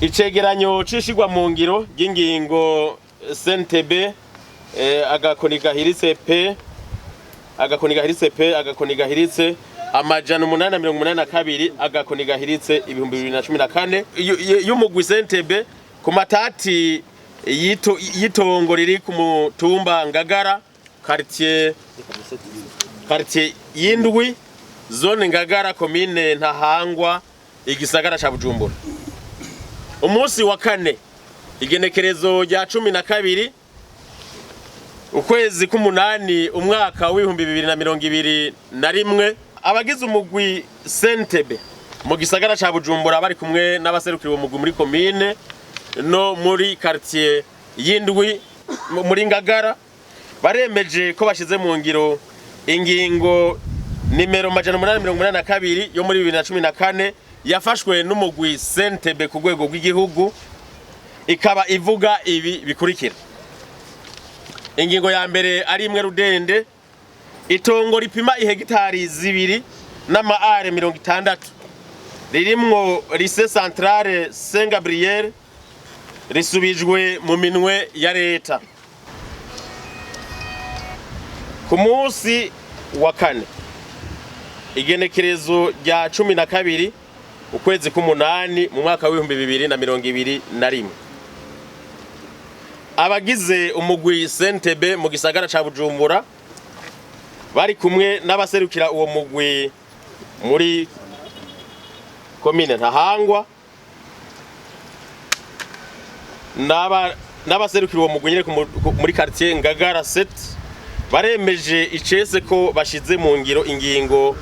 Icegeranyo cishigwa mu ngiro y'ingingo CNTB agakoni gahiritse P agakoni gahiritse amajana 882 agakoni gahiritse 2014 y'umugwi CNTB ku matati yitongo riri ku mutumba Ngagara quartier y'indwi zone Ngagara commune Ntahangwa igisagara ca Bujumbura. Umunsi wa kane igenekerezo rya 12 ukwezi k'umunani umwaka w'2021 abagize umugwi CNTB mu gisagara ca Bujumbura bari kumwe n'abaserukira uwo mugwi muri commune no muri quartier y'indwi muri Ngagara baremeje ko bashize mu ngiro ingingo nimero 882 yo muri 2014 yafashwe n'umugwi CNTB ku rwego rw'igihugu ikaba ivuga ibi bikurikira. Ingingo ya mbere ari imwe rudende itongo ripima ihegitari 2 n'amaare 60 ririmwo lycée centrale Saint Gabriel risubijwe mu minwe ya leta. Ku munsi wa kane igenekerezo rya 12 ukwezi k'umunani mu mwaka w'2021 abagize umugwi CNTB mu gisagara ca Bujumbura bari kumwe n'abaserukira uwo mugwi muri commune Ntahangwa n'abaserukira uwo mugwi nyene muri quartier Ngagara 7 baremeje icese ko bashize mu ngiro ingingo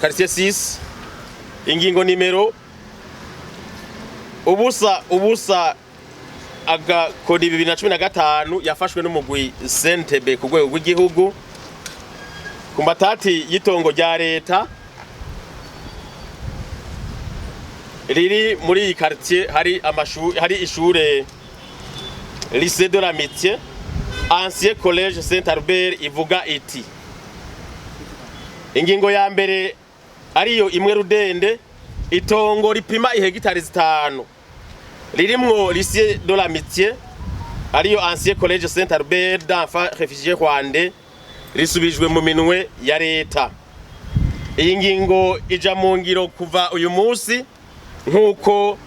quartier 6 ingingo nimero ubusa agakoni 2015 yafashwe n'umugwi CNTB ku rwego rw'igihugu ku matati yitongo rya leta riri muri iyi quartier hari ishure lycée de l'amitié ancien collège Saint Albert ivuga iti ingingo ya mbere ariyo imwe rudende itongo ripima ihegitari 5 ririmwo lycée de l'amitié ariyo ancien collège Saint Albert d'enfants réfugiés rwandais risubijwe mu minwe ya leta. Iyi ngingo ija mu ngiro kuva uyu munsi nkuko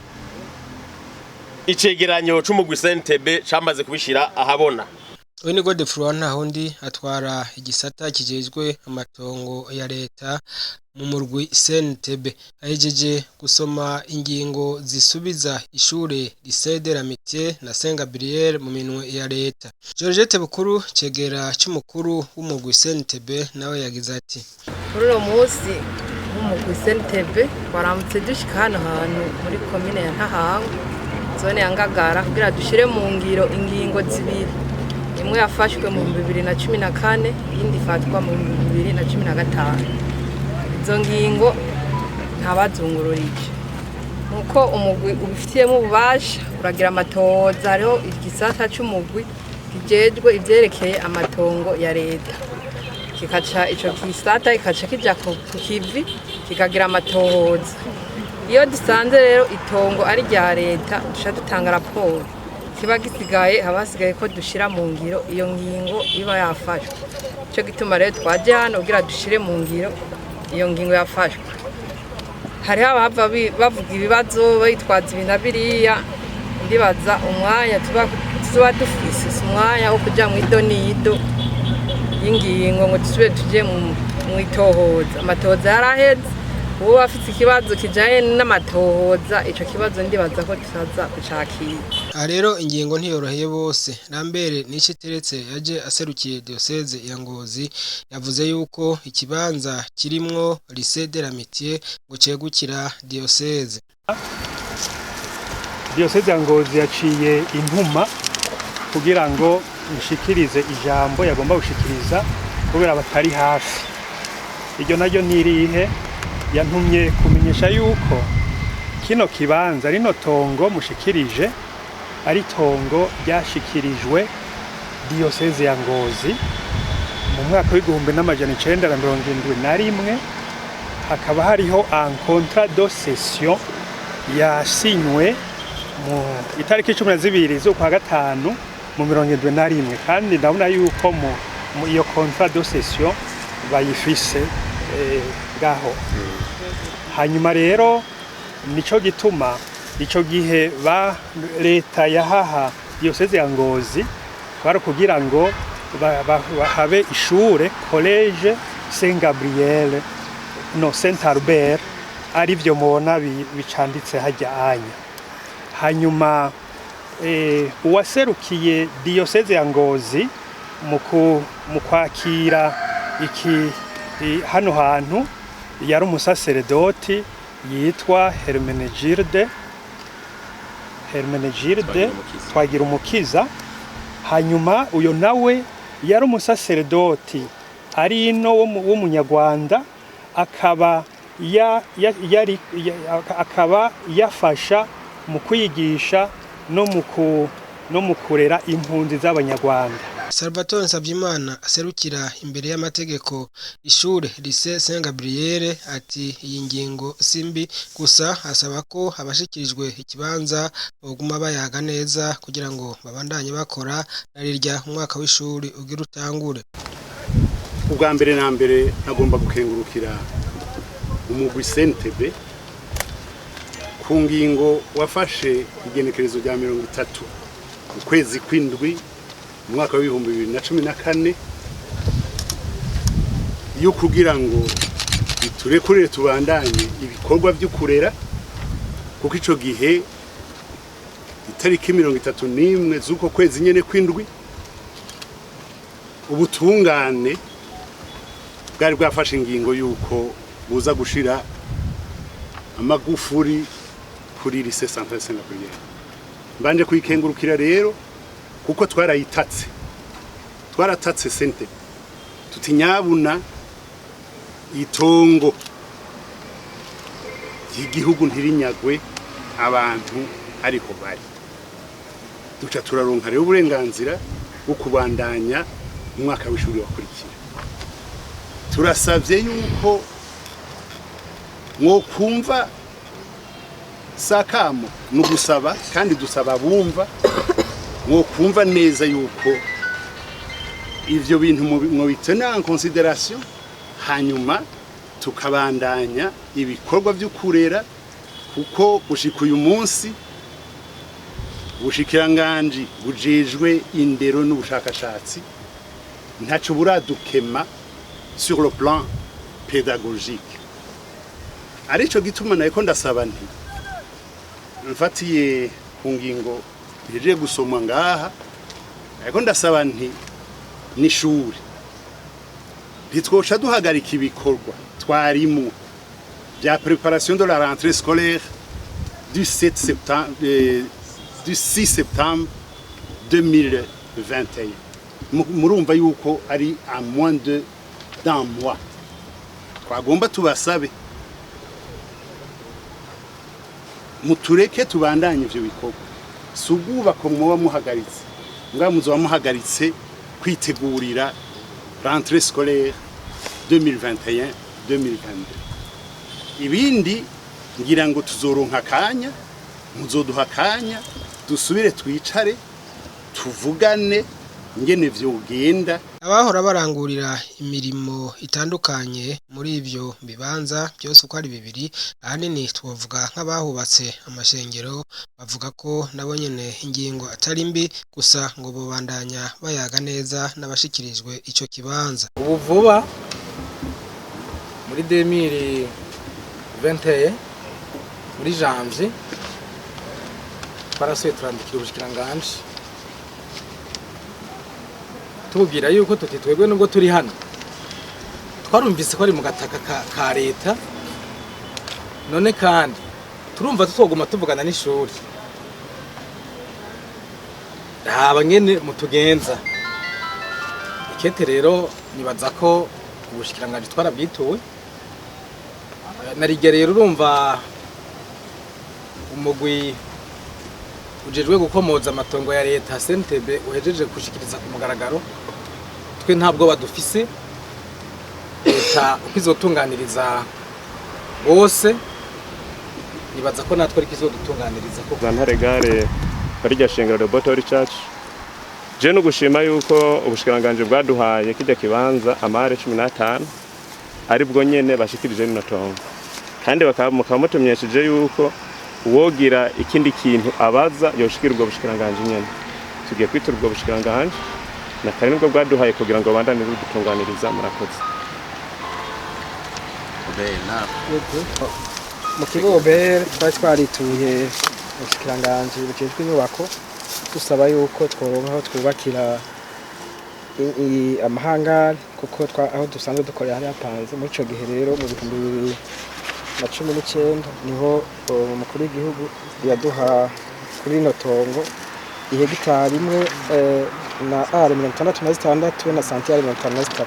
icegeranyo c'umugwi CNTB camaze kubishira ahabona. Wene Godefroid Ntahundi atwara igisata kijejwe amatongo ya leta mu murwi CNTB ahejeje gusoma ingingo zisubiza ishure lycée de l'amitié na Saint Gabriel mu minwe ya leta. Georgette Bukuru cegera c'umukuru w'umugwi CNTB nawe yagize ati kuri uwo munsi w'umugwi CNTB baramutse dushika hano hantu muri commune ya Ntahangwa zone ya Ngagara kugira dushire mu ngiro ingingo zibiri, imwe yafashwe mu 2014 indi ifatwa mu 2015. Izo ngingo ntabazungururije nuko umugwi ubifitiyemo ububasha uragira amatoza hariho igisata c'umugwi kijejwe ivyerekeye amatongo ya leta kikaca ico kisata ikaca kija ku kivi kikagira amatohoza. Iyo dusanze rero itongo ari rya leta dusha dutanga raporo kiba gisigaye habasigaye ko dushira mu ngiro iyo ngingo iba yafashwe. Ico gituma rero twaje hano kugira dushire mu ngiro iyo ngingo yafashwe. Hari abava bavuga ibibazo bayitwaza ibinabiriya ndibaza umwanya tuba dufise umwanya wo kuja mu idonido y'ingingo ngo tusube tuje mu itohoza. Amatohoza yaraheze uwo bafite ikibazo kijaye n'amatohoza ico kibazo ndibaza ko tusaza kucakira. Rero ingingo ntiyoroheye bose. Lambert Niciteretse yaje aserukiye diocese ya Ngozi yavuze yuko ikibanza kirimwo lycée de l'amitié ngo cegukira diocese. Diocese ya Ngozi yaciye intuma kugira ngo nshikirize ijambo yagomba gushikiriza kubera batari hafi. Iryo naryo nirihe yantumye kumenyesha yuko kino kibanza rino tongo mushikirije ari tongo ryashikirijwe diocese ya Ngozi mu mwaka w'1971 hakaba hariho un contrat de cession yasinywe mu itariki 12 z'ukwa gatanu mu 71 kandi ndabona yuko mu iyo contrat de cession bayifise gaho. Hanyuma rero nico gituma ico gihe leta yahaha diyoseze ya Ngozi kwari kugira ngo bahabe ishure college Saint Gabriel no Saint Albert ari byo mubona bicanditse hajya anya. Hanyuma uwaserukiye diyoseze ya Ngozi mu kwakira iki hano hantu yari umusaseredoti yitwa Hermenegilde Twagirumukiza. Hanyuma uyo nawe yari umusaseredoti ari ino w'umunyarwanda akaba yafasha mu kwigisha no mu kurera impunzi z'abanyarwanda. Salvatore Nsavyimana aserukira imbere y'amategeko ishure Lycée Saint Gabriel ati iyi ngingo simbi gusa asaba ko abashikirijwe ikibanza baguma bayaga neza kugira ngo babandanye bakora narirya umwaka w'ishuri ugira utangure. Ubwa mbere na mbere nagomba gukengurukira umugwi CNTB ku ngingo wafashe igenekerezo rya 30 ukwezi kw'indwi mwaka wa 2014 yo kugira ngo biturekurire tubandanye ibikorwa by'ukurera kuko ico gihe itariki 31 z'uko kwezi nyene kw'indwi ubutungane bwari bwafashe ingingo yuko buza gushira amagufuri kuri Lycée Centrale Saint Gabriel. Mbanje kwikengurukira rero kuko twaratatse sente tutinyabuna itongo y'igihugu ntirinyagwe abantu ariko bari duca turaronka rero uburenganzira bwo kubandanya umwaka w'ishuri wakurikira. Turasavye yuko mwokumva sakamo nugusaba kandi dusaba bumva mwokumva neza yuko ivyo bintu mwobitena en considération hanyuma tukabandanya ibikorwa by'ukurera kuko gushika uyu munsi ubushikiranganje bujejwe indero n'ubushakashatsi ntaco buradukema sur le plan pédagogique. Arico gituma nayiko ndasaba nti mfatiye ku ngingo ije gusomwa ngaha ariko ndasaba nti n'ishuri ntitwoca duhagarika ibikorwa twarimo bya préparation de la rentrée scolaire du 6 septembre 2021. Murumva yuko ari à moins d'un mois. Twagomba tubasabe mutureke tubandanye ivyo bikorwa suguba ko mwoba muhagaritse nga muzo muhagaritse kwitegurira rentrée scolaire 2021-2022. Ibindi ngira ngo tuzoronka kanya muzoduha kanya dusubire twicare tuvugane ngene vyogenda. Abahora barangurira imirimo itandukanye muri ivyo bibanza byose uko ari bibiri ahanini twovuga nk'abahubatse amashengero bavuga ko nabo nyene ingingo atari mbi gusa ngo bobandanya bayaga neza n'abashikirijwe ico kibanza. Ubu vuba muri 2021 muri janvier barasuye turandikira ubushikiranganje tubwira yuko tutitwegwe nubwo turi hano twarumvise ko ari mu gataka ka leta none kandi turumva tutoguma tuvugana n'ishuri haba nyene mutugenza ikete rero nibaza ko ubushikiranganje twarabwituwe narige rero urumva umugwi ujejwe gukomoza amatongo ya leta CNTB uhejeje kushikiriza ku mugaragaro twe ntabwo badufise leta ukizotunganiriza bose nibaza ko natwe ariko izodutunganiriza ko Zantare gare barijya shengero Laboratory Church je no gushima yuko ubushikiranganje bwaduhaye kijya kibanza amare 15 ari bwo nyene bashikirije rino tongo kandi mukamutumyeshije yuko uwogira ikindi kintu abaza yoshikirwa ubushikiranganje nyene tugiye kwitura ubwo bushikiranganje na kare nibwo bwaduhaye kugira ngo bandane dutunganiriza murakoze mu kigo bere twarituye ubushikiranganje bukejwe inyubako dusaba yuko tworonka aho twubakira amahangari kuko aho dusanzwe dukorera hari hapanze muri ico gihe rero mu 2019 niho umukuru w'igihugu yaduha kuri rino tongo ihegitari imwe na are 66 na santiyari 53.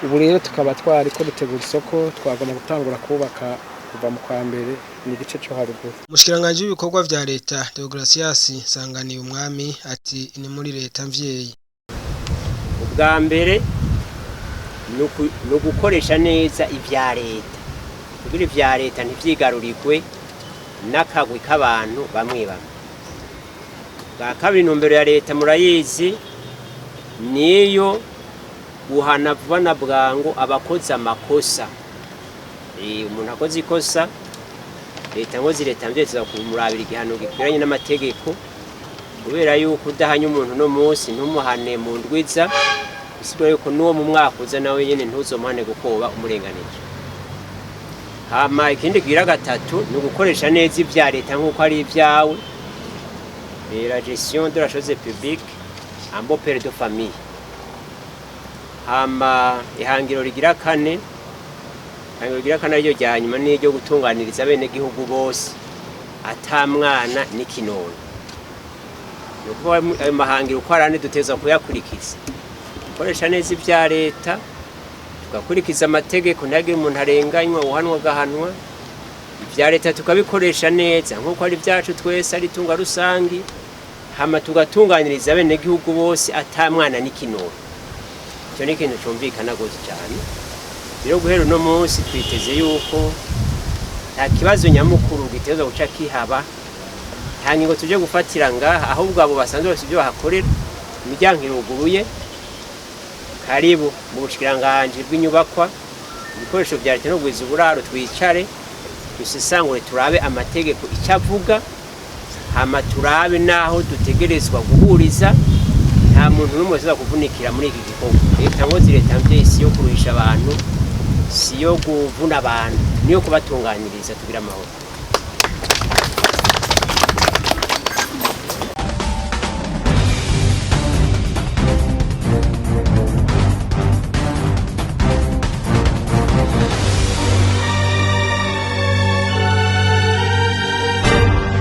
Ubu rero tukaba twariko dutegura isoko twagomba gutangura kubaka kuva mu kwa mbere ni gice cyo haruguru. Umushikiranganje w'ibikorwa vya leta Deogratias Sanganiye umwami ati ni muri leta mvyeyi. Ubwa mbere no gukoresha neza ivya leta kugira ivya leta ntivyigarurikwe n'akagwi k'abantu bamwe bamwe. Bwa kabiri intumbero ya leta murayizi niyo guhana vuba na bwangu abakoze amakosa. Umuntu akoze ikosa leta ngo zireta mbyetse kumurabira igihano gikwiranye n'amategeko kubera yuko udahanya umuntu no munsi ntumuhane mu ndwiza bisigura yuko nuwo mu mwaka uza nawe nyene ntuzomane gukoba umurenganije. Hama ikindi gira gatatu ni gukoresha neza ivya leta nkuko ari ivyawe. La gestion de la chose publique en bon père de famille. Hama ihangiro rigira kane ryo ryanyuma n'iryo gutunganiriza bene gihugu bose atamwana n'ikinono. Nuko ayo mahangiro uko arane duteza kuyakurikiza. Koresha neza ivya leta tugakurikiza amategeko ntagire umuntu arenganywa uhanwa gahanwa. Ivya leta tukabikoresha neza nkuko ari vyacu twese ari tunga rusangi. Hama tugatunganiriza bene gihugu bose atamwana n'ikinono. Cyo ni kintu cyumvikana gose cyane. Biro guhera no munsi twiteze yuko nta kibazo nyamukuru giteza guca kihaba hangingo tuje gufatira ngaha ahubwo abo basanzwe bose byo bahakorera imiryango iruguruye karibu mu bushikiranganje bw'inyubakwa ibikoresho bya leta no gwiza uburaro twicare dusisangure turabe amategeko icyavuga hama turabe naho dutegerezwa guhuriza nta muntu n'umwe uza kuvunikira muri iki gikorwa. Leta ngo zireta mbyesi yo kuruhisha abantu siyo kuvuna abantu niyo kubatunganyiriza tugira amahoro.